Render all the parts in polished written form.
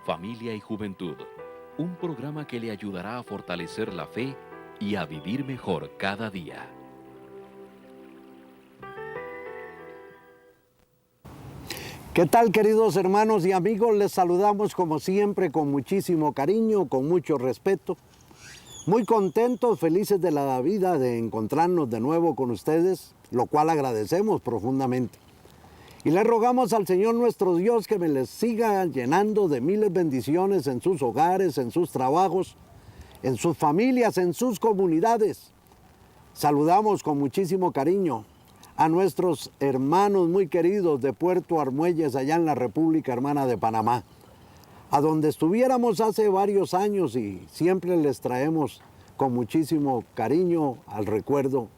Familia y Juventud, un programa que le ayudará a fortalecer la fe y a vivir mejor cada día. ¿Qué tal, queridos hermanos y amigos? Les saludamos como siempre con muchísimo cariño, con mucho respeto. Muy contentos, felices de la vida de encontrarnos de nuevo con ustedes, lo cual agradecemos profundamente. Y le rogamos al Señor nuestro Dios que me les siga llenando de miles bendiciones en sus hogares, en sus trabajos, en sus familias, en sus comunidades. Saludamos con muchísimo cariño a nuestros hermanos muy queridos de Puerto Armuelles, allá en la República Hermana de Panamá, a donde estuviéramos hace varios años y siempre les traemos con muchísimo cariño al recuerdo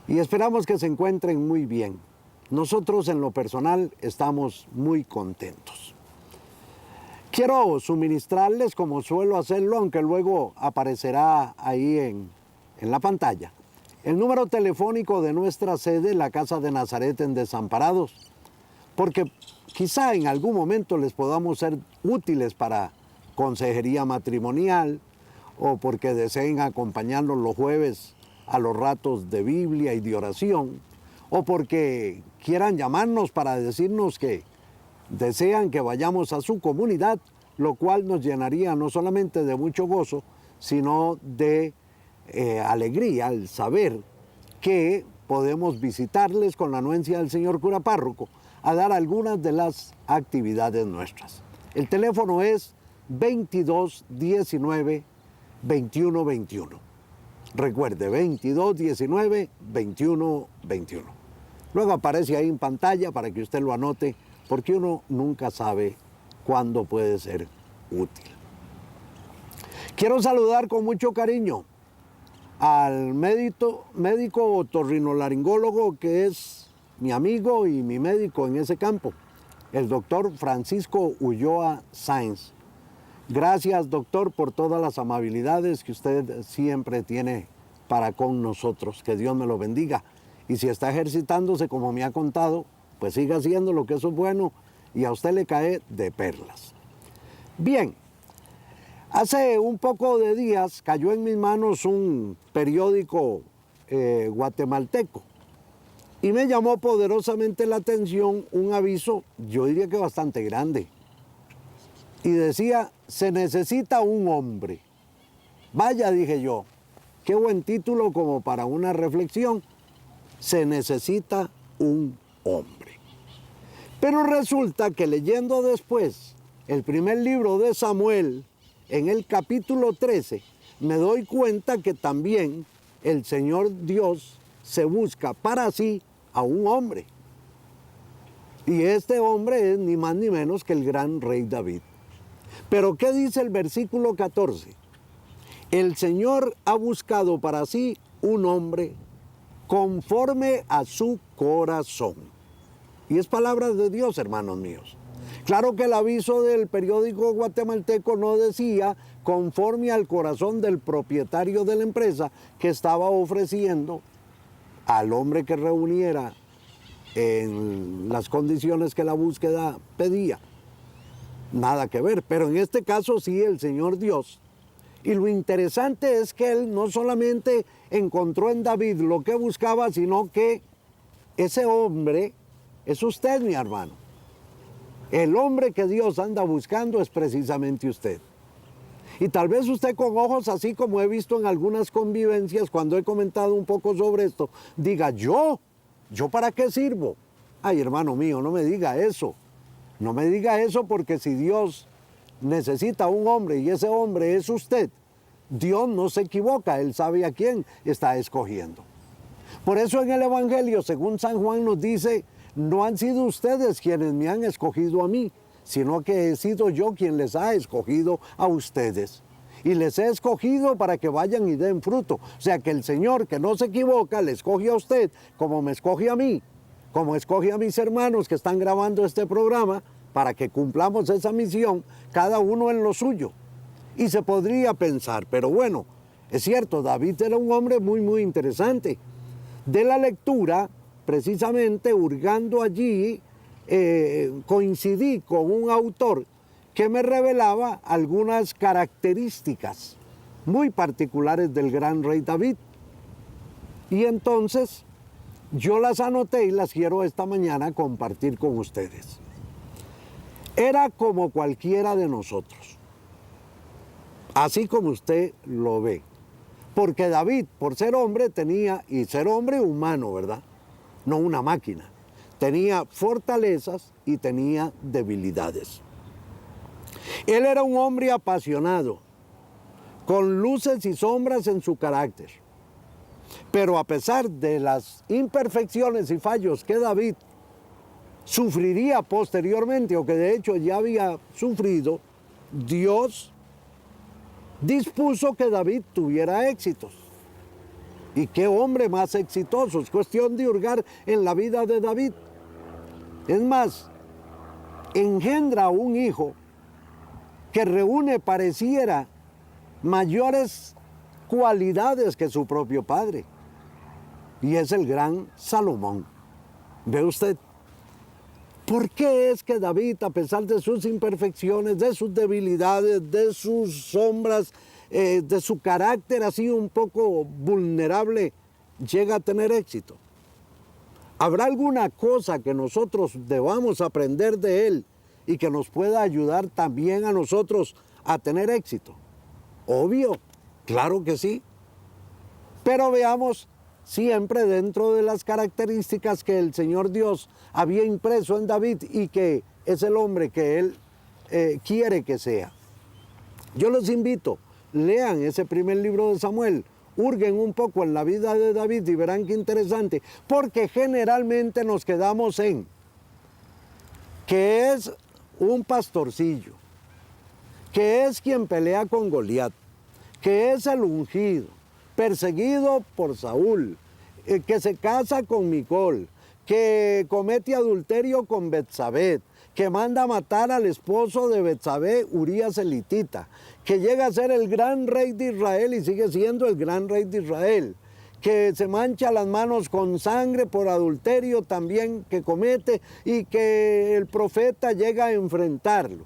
y esperamos que se encuentren muy bien. Nosotros en lo personal estamos muy contentos. Quiero suministrarles, como suelo hacerlo, aunque luego aparecerá ahí en la pantalla, el número telefónico de nuestra sede, la Casa de Nazaret en Desamparados, porque quizá en algún momento les podamos ser útiles para consejería matrimonial o porque deseen acompañarnos los jueves a los ratos de Biblia y de oración, o porque quieran llamarnos para decirnos que desean que vayamos a su comunidad, lo cual nos llenaría no solamente de mucho gozo, sino de alegría al saber que podemos visitarles con la anuencia del señor cura párroco a dar algunas de las actividades nuestras. El teléfono es 2219-2121. Recuerde, 2219-2121. Luego aparece ahí en pantalla para que usted lo anote, porque uno nunca sabe cuándo puede ser útil. Quiero saludar con mucho cariño al médico otorrinolaringólogo que es mi amigo y mi médico en ese campo, el doctor Francisco Ulloa Sáenz. Gracias, doctor, por todas las amabilidades que usted siempre tiene para con nosotros. Que Dios me lo bendiga. Y si está ejercitándose como me ha contado, pues siga haciendo lo que eso es bueno y a usted le cae de perlas. Bien. Hace un poco de días cayó en mis manos un periódico guatemalteco y me llamó poderosamente la atención un aviso, yo diría que bastante grande, y decía, se necesita un hombre. Vaya, dije yo, qué buen título como para una reflexión, se necesita un hombre. Pero resulta que leyendo después el primer libro de Samuel, en el capítulo 13, me doy cuenta que también el Señor Dios se busca para sí a un hombre. Y este hombre es ni más ni menos que el gran rey David. Pero ¿qué dice el versículo 14? El Señor ha buscado para sí un hombre conforme a su corazón. Y es palabra de Dios, hermanos míos. Claro que el aviso del periódico guatemalteco no decía conforme al corazón del propietario de la empresa que estaba ofreciendo al hombre que reuniera en las condiciones que la búsqueda pedía. Nada que ver, pero en este caso sí el Señor Dios. Y lo interesante es que Él no solamente encontró en David lo que buscaba, sino que ese hombre es usted, mi hermano. El hombre que Dios anda buscando es precisamente usted. Y tal vez usted con ojos así como he visto en algunas convivencias cuando he comentado un poco sobre esto, diga, ¿yo para qué sirvo? Ay, hermano mío, no me diga eso. No me diga eso porque si Dios necesita un hombre y ese hombre es usted, Dios no se equivoca, Él sabe a quién está escogiendo. Por eso en el Evangelio, según San Juan nos dice, no han sido ustedes quienes me han escogido a mí, sino que he sido yo quien les ha escogido a ustedes. Y les he escogido para que vayan y den fruto. O sea que el Señor, que no se equivoca, le escoge a usted como me escoge a mí, como escoge a mis hermanos que están grabando este programa, para que cumplamos esa misión, cada uno en lo suyo. Y se podría pensar, pero bueno, es cierto, David era un hombre muy, muy interesante. De la lectura, precisamente hurgando allí, coincidí con un autor que me revelaba algunas características muy particulares del gran rey David. Y entonces yo las anoté y las quiero esta mañana compartir con ustedes. Era como cualquiera de nosotros, así como usted lo ve. Porque David, por ser hombre, tenía, y ser hombre humano, ¿verdad? No una máquina. Tenía fortalezas y tenía debilidades. Él era un hombre apasionado, con luces y sombras en su carácter. Pero a pesar de las imperfecciones y fallos que David sufriría posteriormente, o que de hecho ya había sufrido, Dios dispuso que David tuviera éxitos. ¿Y qué hombre más exitoso? Es cuestión de hurgar en la vida de David. Es más, engendra un hijo que reúne, pareciera, mayores cualidades que su propio padre. Y es el gran Salomón. ¿Ve usted? ¿Por qué es que David, a pesar de sus imperfecciones, de sus debilidades, de sus sombras, de su carácter así un poco vulnerable, llega a tener éxito? ¿Habrá alguna cosa que nosotros debamos aprender de él y que nos pueda ayudar también a nosotros a tener éxito? Obvio, claro que sí. Pero veamos siempre dentro de las características que el Señor Dios había impreso en David y que es el hombre que Él quiere que sea. Yo los invito, lean ese primer libro de Samuel, hurguen un poco en la vida de David y verán qué interesante, porque generalmente nos quedamos en que es un pastorcillo, que es quien pelea con Goliat, que es el ungido, perseguido por Saúl, que se casa con Micol, que comete adulterio con Betsabé, que manda a matar al esposo de Betsabé, Urías elitita, que llega a ser el gran rey de Israel y sigue siendo el gran rey de Israel, que se mancha las manos con sangre por adulterio también que comete y que el profeta llega a enfrentarlo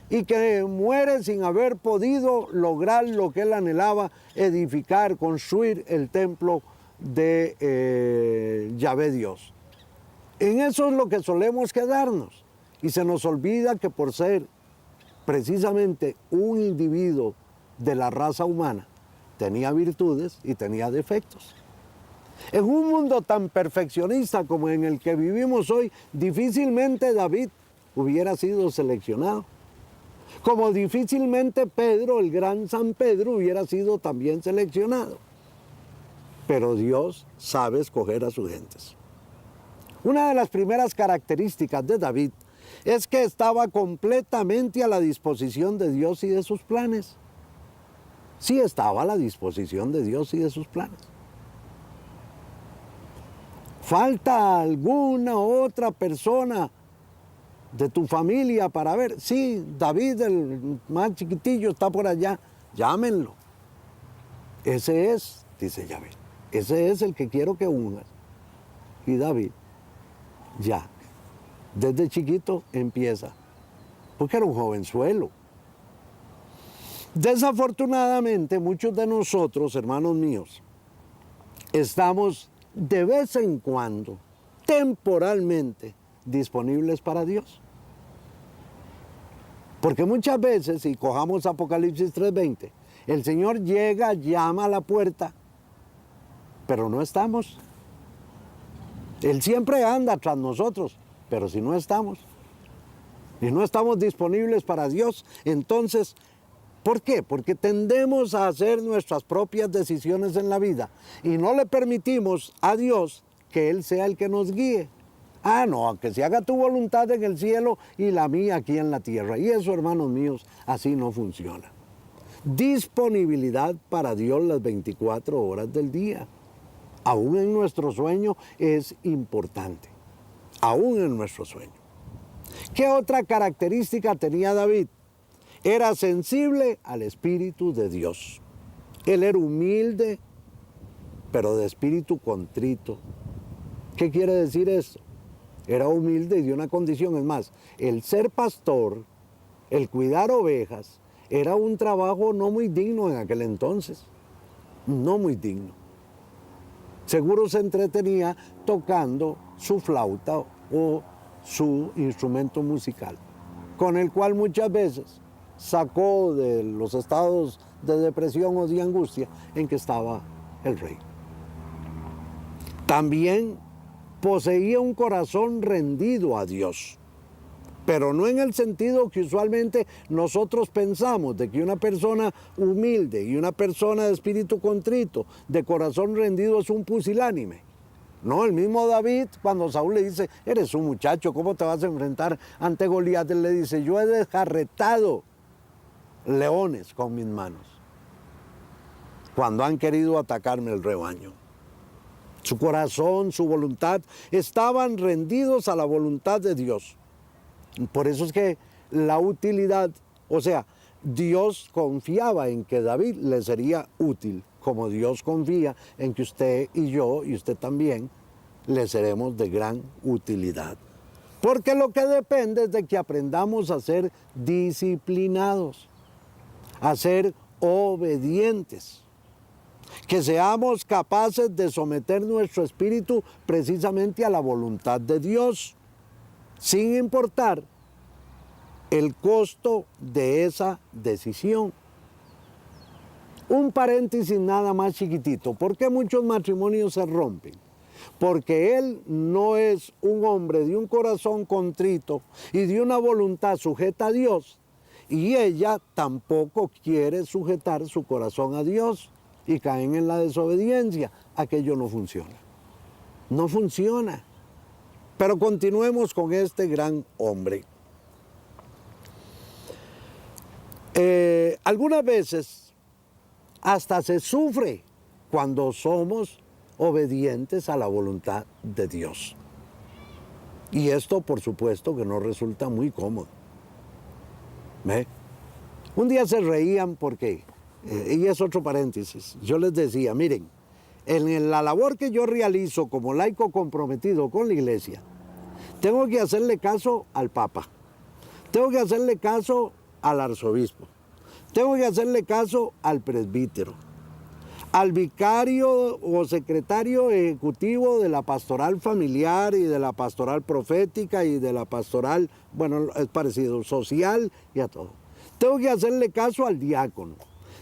y que muere sin haber podido lograr lo que él anhelaba, edificar, construir el templo de Yahvé Dios. En eso es lo que solemos quedarnos y se nos olvida que por ser precisamente un individuo de la raza humana tenía virtudes y tenía defectos. En un mundo tan perfeccionista como en el que vivimos hoy, difícilmente David hubiera sido seleccionado. Como difícilmente Pedro, el gran San Pedro, hubiera sido también seleccionado. Pero Dios sabe escoger a sus gentes. Una de las primeras características de David es que estaba completamente a la disposición de Dios y de sus planes. Sí estaba a la disposición de Dios y de sus planes. ¿Falta alguna otra persona de tu familia para ver? Sí, David, el más chiquitillo, está por allá. Llámenlo. Ese es, dice Yahvé. Ese es el que quiero que ungas. Y David, ya, desde chiquito empieza, porque era un jovenzuelo. Desafortunadamente, muchos de nosotros, hermanos míos, estamos de vez en cuando, temporalmente, disponibles para Dios. Porque muchas veces, si cojamos Apocalipsis 3:20, el Señor llega, llama a la puerta, pero no estamos. Él siempre anda tras nosotros, pero si no estamos, y no estamos disponibles para Dios, entonces, ¿por qué? Porque tendemos a hacer nuestras propias decisiones en la vida y no le permitimos a Dios que Él sea el que nos guíe. Ah, no, que se haga tu voluntad en el cielo y la mía aquí en la tierra. Y eso, hermanos míos, así no funciona. Disponibilidad para Dios las 24 horas del día. Aún en nuestro sueño es importante. Aún en nuestro sueño. ¿Qué otra característica tenía David? Era sensible al Espíritu de Dios. Él era humilde, pero de espíritu contrito. ¿Qué quiere decir esto? Era humilde y de una condición. Es más, el ser pastor el cuidar ovejas era un trabajo no muy digno en aquel entonces, no muy digno. Seguro se entretenía tocando su flauta o su instrumento musical, con el cual muchas veces sacó de los estados de depresión o de angustia en que estaba el rey. También poseía un corazón rendido a Dios, pero no en el sentido que usualmente nosotros pensamos, de que una persona humilde y una persona de espíritu contrito, de corazón rendido, es un pusilánime. No, el mismo David, cuando Saúl le dice, eres un muchacho, ¿cómo te vas a enfrentar ante Goliat? Él le dice, yo he desjarretado leones con mis manos cuando han querido atacarme el rebaño. Su corazón, su voluntad, estaban rendidos a la voluntad de Dios. Por eso es que la utilidad, o sea, Dios confiaba en que David le sería útil, como Dios confía en que usted y yo, y usted también, le seremos de gran utilidad. Porque lo que depende es de que aprendamos a ser disciplinados, a ser obedientes, que seamos capaces de someter nuestro espíritu precisamente a la voluntad de Dios, sin importar el costo de esa decisión. Un paréntesis nada más chiquitito. ¿Por qué muchos matrimonios se rompen? Porque él no es un hombre de un corazón contrito y de una voluntad sujeta a Dios, y ella tampoco quiere sujetar su corazón a Dios y caen en la desobediencia. Aquello no funciona. No funciona. Pero continuemos con este gran hombre. Algunas veces hasta se sufre cuando somos obedientes a la voluntad de Dios. Y esto, por supuesto, que no resulta muy cómodo. ¿Ve? Un día se reían porque, y es otro paréntesis, yo les decía, miren, en la labor que yo realizo como laico comprometido con la iglesia, tengo que hacerle caso al Papa, tengo que hacerle caso al arzobispo, tengo que hacerle caso al presbítero, al vicario o secretario ejecutivo de la pastoral familiar y de la pastoral profética y de la pastoral, bueno, es parecido, social y a todo. Tengo que hacerle caso al diácono,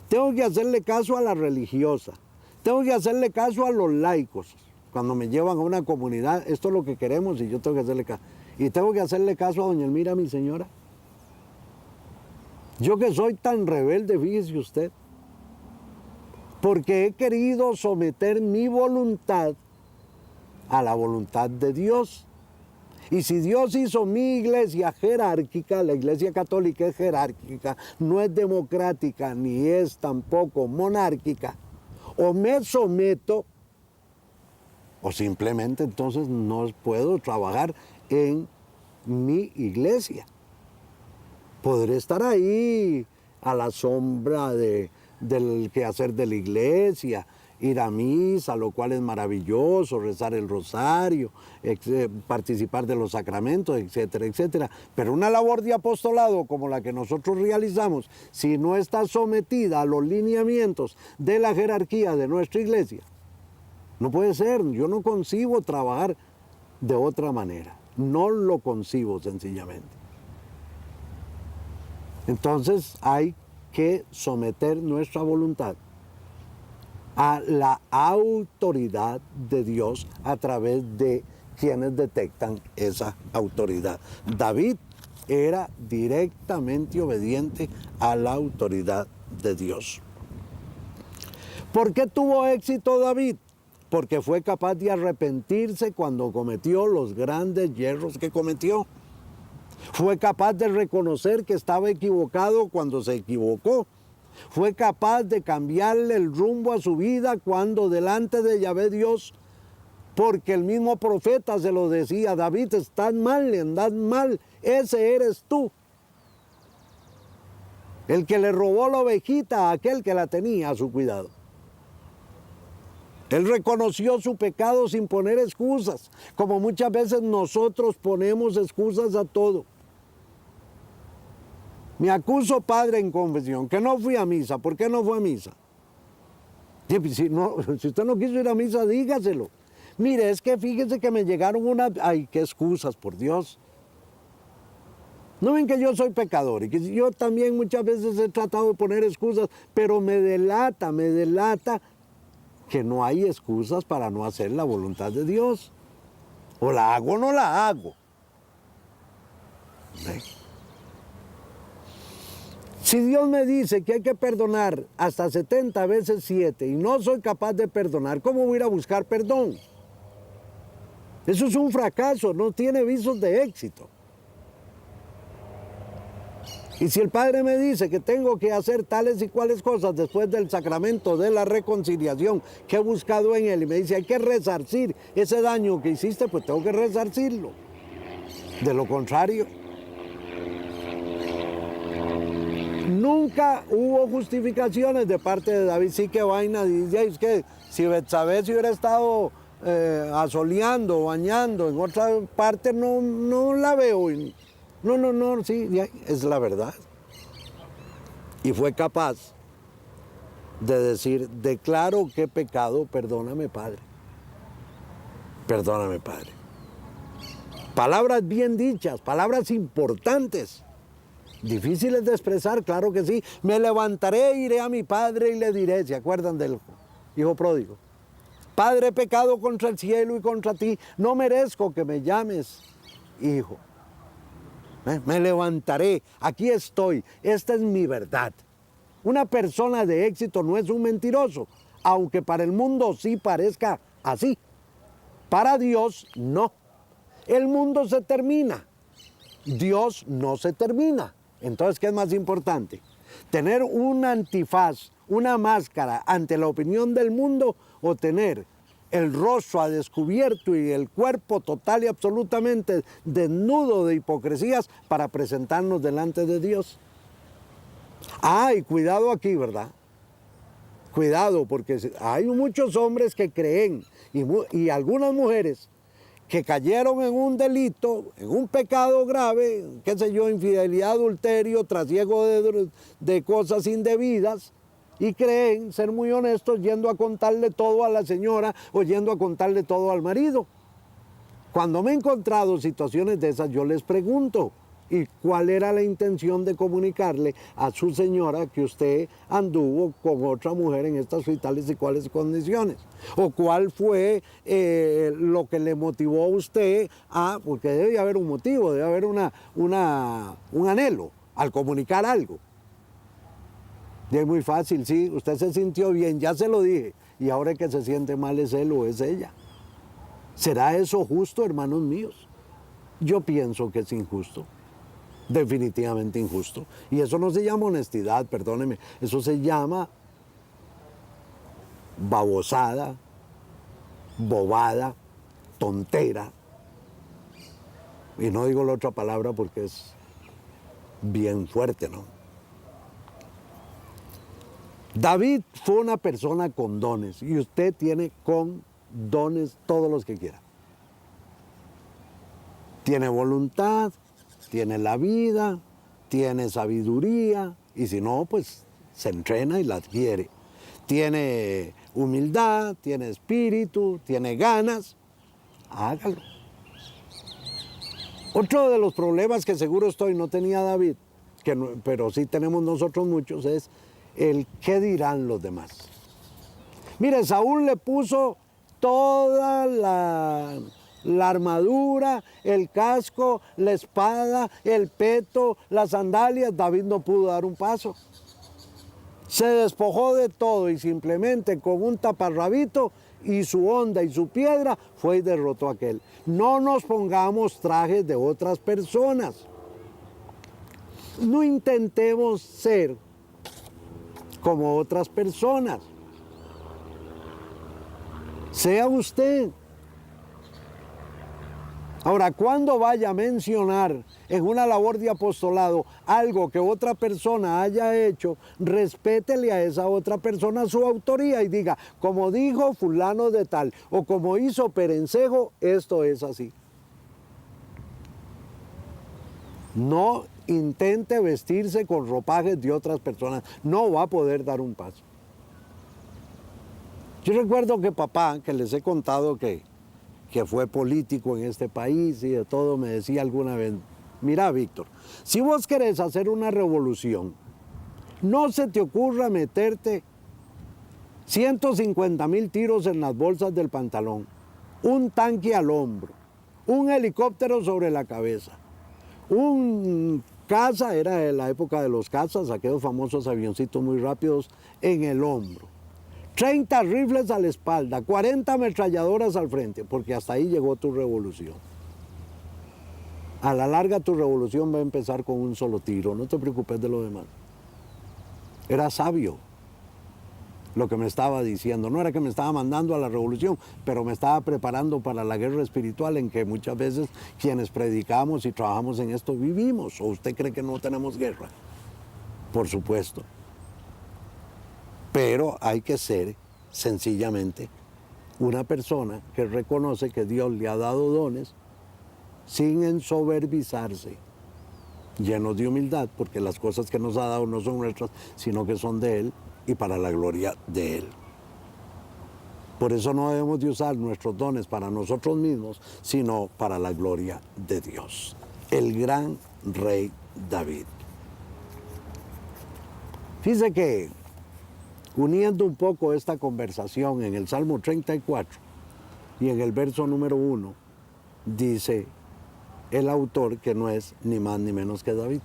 tengo que hacerle caso a la religiosa, tengo que hacerle caso a los laicos. Cuando me llevan a una comunidad, esto es lo que queremos y yo tengo que hacerle caso. Y tengo que hacerle caso a doña Elmira, mi señora. Yo que soy tan rebelde, fíjese usted, porque he querido someter mi voluntad a la voluntad de Dios. Y si Dios hizo mi iglesia jerárquica, la iglesia católica es jerárquica, no es democrática ni es tampoco monárquica, o me someto, o simplemente entonces no puedo trabajar en mi iglesia. Podré estar ahí a la sombra del quehacer de la iglesia, ir a misa, lo cual es maravilloso, rezar el rosario, participar de los sacramentos, etcétera, etcétera. Pero una labor de apostolado como la que nosotros realizamos, si no está sometida a los lineamientos de la jerarquía de nuestra iglesia, no puede ser. Yo no concibo trabajar de otra manera. No lo concibo sencillamente. Entonces hay que someter nuestra voluntad a la autoridad de Dios a través de quienes detectan esa autoridad. David era directamente obediente a la autoridad de Dios. ¿Por qué tuvo éxito David? Porque fue capaz de arrepentirse cuando cometió los grandes yerros que cometió. Fue capaz de reconocer que estaba equivocado cuando se equivocó. Fue capaz de cambiarle el rumbo a su vida cuando delante de Yahvé Dios, porque el mismo profeta se lo decía, David, estás mal, andas mal, ese eres tú. El que le robó la ovejita a aquel que la tenía a su cuidado. Él reconoció su pecado sin poner excusas, como muchas veces nosotros ponemos excusas a todo. Me acuso, padre, en confesión, que no fui a misa. ¿Por qué no fue a misa? Si usted no quiso ir a misa, dígaselo. Mire, es que fíjese que me llegaron unas... Ay, qué excusas, por Dios. No ven que yo soy pecador y que yo también muchas veces he tratado de poner excusas, pero me delata que no hay excusas para no hacer la voluntad de Dios. O la hago o no la hago. ¿Ve? Si Dios me dice que hay que perdonar hasta 70 veces 7 y no soy capaz de perdonar, ¿cómo voy a ir a buscar perdón? Eso es un fracaso, no tiene visos de éxito. Y si el Padre me dice que tengo que hacer tales y cuales cosas después del sacramento de la reconciliación que he buscado en Él, y me dice hay que resarcir ese daño que hiciste, pues tengo que resarcirlo. De lo contrario, nunca hubo justificaciones de parte de David. Sí, que vaina, dice, es que si Betsabé se hubiera estado asoleando, bañando en otra parte, no la veo. No, sí, es la verdad. Y fue capaz de decir, declaro que he pecado, perdóname, Padre. Perdóname, Padre. Palabras bien dichas, palabras importantes, difíciles de expresar, claro que sí. Me levantaré, iré a mi Padre y le diré, ¿se acuerdan del hijo pródigo? Padre, he pecado contra el cielo y contra ti, no merezco que me llames hijo. Me levantaré, aquí estoy, esta es mi verdad. Una persona de éxito no es un mentiroso, aunque para el mundo sí parezca así. Para Dios no. El mundo se termina, Dios no se termina. Entonces, ¿qué es más importante? ¿Tener un antifaz, una máscara ante la opinión del mundo o tener el rostro a descubierto y el cuerpo total y absolutamente desnudo de hipocresías para presentarnos delante de Dios? Ah, y cuidado aquí, ¿verdad? Cuidado, porque hay muchos hombres que creen y algunas mujeres que cayeron en un delito, en un pecado grave, qué sé yo, infidelidad, adulterio, trasiego de cosas indebidas, y creen ser muy honestos yendo a contarle todo a la señora o yendo a contarle todo al marido. Cuando me he encontrado situaciones de esas, yo les pregunto, ¿y cuál era la intención de comunicarle a su señora que usted anduvo con otra mujer en estas y tales y cuales condiciones? ¿O cuál fue lo que le motivó a usted a, porque debe haber un motivo, debe haber un anhelo al comunicar algo? Y es muy fácil, sí, usted se sintió bien, ya se lo dije, y ahora el que se siente mal es él o es ella. ¿Será eso justo, hermanos míos? Yo pienso que es injusto, definitivamente injusto. Y eso no se llama honestidad, perdóneme, eso se llama babosada, bobada, tontera. Y no digo la otra palabra porque es bien fuerte, ¿no? David fue una persona con dones y usted tiene con dones todos los que quiera. Tiene voluntad, tiene la vida, tiene sabiduría y si no, pues se entrena y la adquiere. Tiene humildad, tiene espíritu, tiene ganas, hágalo. Otro de los problemas que seguro no tenía David, pero sí tenemos nosotros muchos, es el qué dirán los demás. Mire, Saúl le puso toda la armadura, el casco, la espada, el peto, las sandalias. David no pudo dar un paso. Se despojó de todo y simplemente con un taparrabito y su honda y su piedra fue y derrotó a aquel. No nos pongamos trajes de otras personas. No intentemos ser como otras personas. Sea usted. Ahora, cuando vaya a mencionar en una labor de apostolado algo que otra persona haya hecho, respétele a esa otra persona su autoría y diga, como dijo fulano de tal, o como hizo Perencejo, esto es así. No intente vestirse con ropajes de otras personas. No va a poder dar un paso. Yo recuerdo que papá, que les he contado que fue político en este país y de todo, me decía alguna vez, mira, Víctor, si vos querés hacer una revolución, no se te ocurra meterte 150,000 tiros en las bolsas del pantalón, un tanque al hombro, un helicóptero sobre la cabeza, un caza, era de la época de los cazas, aquellos famosos avioncitos muy rápidos, en el hombro. 30 rifles a la espalda, 40 ametralladoras al frente, porque hasta ahí llegó tu revolución. A la larga tu revolución va a empezar con un solo tiro, no te preocupes de lo demás. Era sabio lo que me estaba diciendo, no era que me estaba mandando a la revolución, pero me estaba preparando para la guerra espiritual en que muchas veces quienes predicamos y trabajamos en esto vivimos. ¿O usted cree que no tenemos guerra? Por supuesto. Pero hay que ser sencillamente una persona que reconoce que Dios le ha dado dones sin ensoberbizarse, llenos de humildad, porque las cosas que nos ha dado no son nuestras, sino que son de Él y para la gloria de Él. Por eso no debemos de usar nuestros dones para nosotros mismos, sino para la gloria de Dios. El gran rey David. Fíjese que, uniendo un poco esta conversación en el Salmo 34 y en el verso número 1, dice el autor, que no es ni más ni menos que David: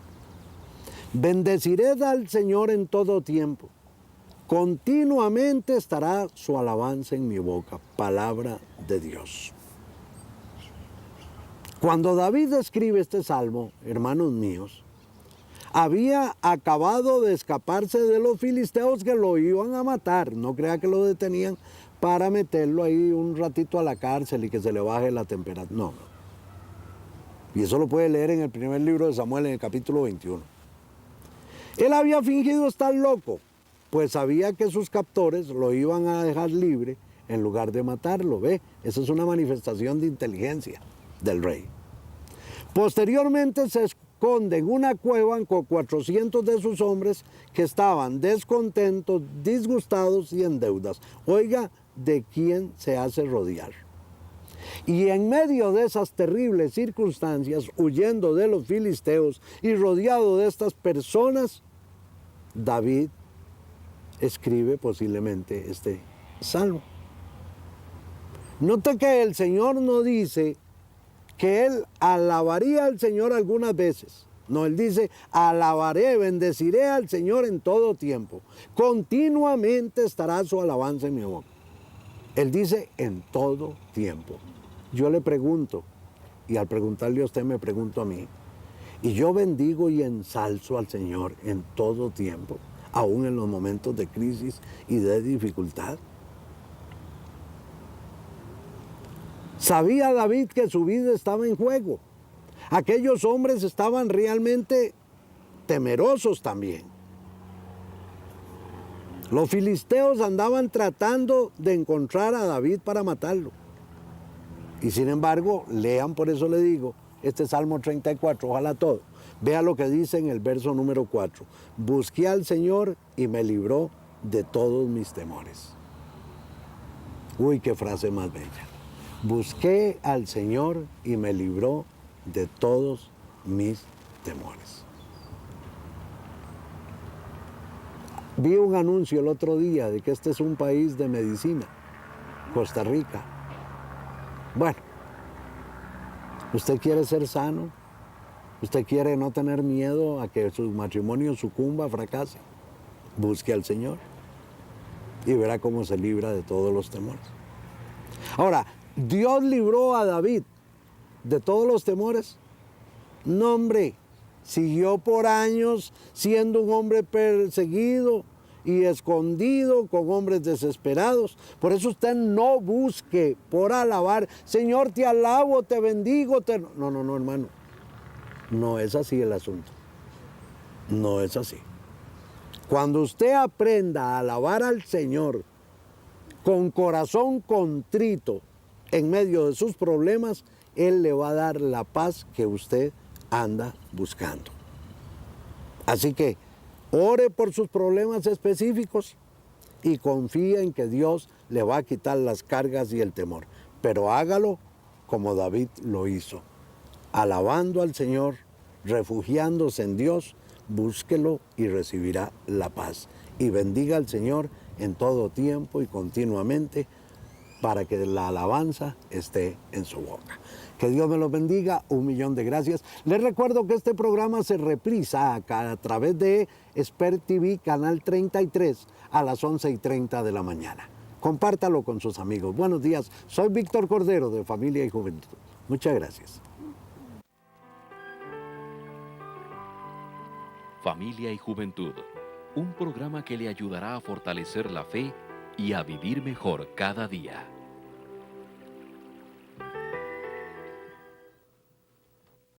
bendeciré al Señor en todo tiempo, continuamente estará su alabanza en mi boca. Palabra de Dios. Cuando David escribe este salmo, hermanos míos, había acabado de escaparse de los filisteos que lo iban a matar. No crea que lo detenían para meterlo ahí un ratito a la cárcel y que se le baje la temperatura. No. Y eso lo puede leer en el primer libro de Samuel, en el capítulo 21. Él había fingido estar loco, pues sabía que sus captores lo iban a dejar libre en lugar de matarlo. ¿Ve? Esa es una manifestación de inteligencia del rey. Posteriormente se esconde en una cueva con 400 de sus hombres que estaban descontentos, disgustados y en deudas. Oiga, ¿de quién se hace rodear? Y en medio de esas terribles circunstancias, huyendo de los filisteos y rodeado de estas personas, David escribe posiblemente este salmo. Note que el Señor no dice que él alabaría al Señor algunas veces. No, él dice, alabaré, bendeciré al Señor en todo tiempo. Continuamente estará su alabanza en mi boca. Él dice, en todo tiempo. Yo le pregunto, y al preguntarle a usted me pregunto a mí, y yo bendigo y ensalzo al Señor en todo tiempo, aún en los momentos de crisis y de dificultad. Sabía David que su vida estaba en juego. Aquellos hombres estaban realmente temerosos también. Los filisteos andaban tratando de encontrar a David para matarlo. Y sin embargo, lean, por eso le digo, este Salmo 34, ojalá todo. Vea lo que dice en el verso número 4. Busqué al Señor y me libró de todos mis temores. Uy, qué frase más bella. Busqué al Señor y me libró de todos mis temores. Vi un anuncio el otro día de que este es un país de medicina, Costa Rica. Bueno, usted quiere ser sano, usted quiere no tener miedo a que su matrimonio sucumba, fracase, busque al Señor y verá cómo se libra de todos los temores. Ahora, ¿Dios libró a David de todos los temores? No, hombre, siguió por años siendo un hombre perseguido y escondido con hombres desesperados. Por eso usted no busque por alabar, Señor, te alabo, te bendigo. No, hermano. No es así el asunto. No es así. Cuando usted aprenda a alabar al Señor con corazón contrito en medio de sus problemas, Él le va a dar la paz que usted anda buscando. Así que ore por sus problemas específicos y confía en que Dios le va a quitar las cargas y el temor. Pero hágalo como David lo hizo, alabando al Señor, refugiándose en Dios, búsquelo y recibirá la paz. Y bendiga al Señor en todo tiempo y continuamente para que la alabanza esté en su boca. Que Dios me los bendiga, 1.000.000 de gracias. Les recuerdo que este programa se reprisa acá a través de Expert TV, Canal 33, a las 11:30 de la mañana. Compártalo con sus amigos. Buenos días, soy Víctor Cordero de Familia y Juventud. Muchas gracias. Familia y Juventud, un programa que le ayudará a fortalecer la fe y a vivir mejor cada día.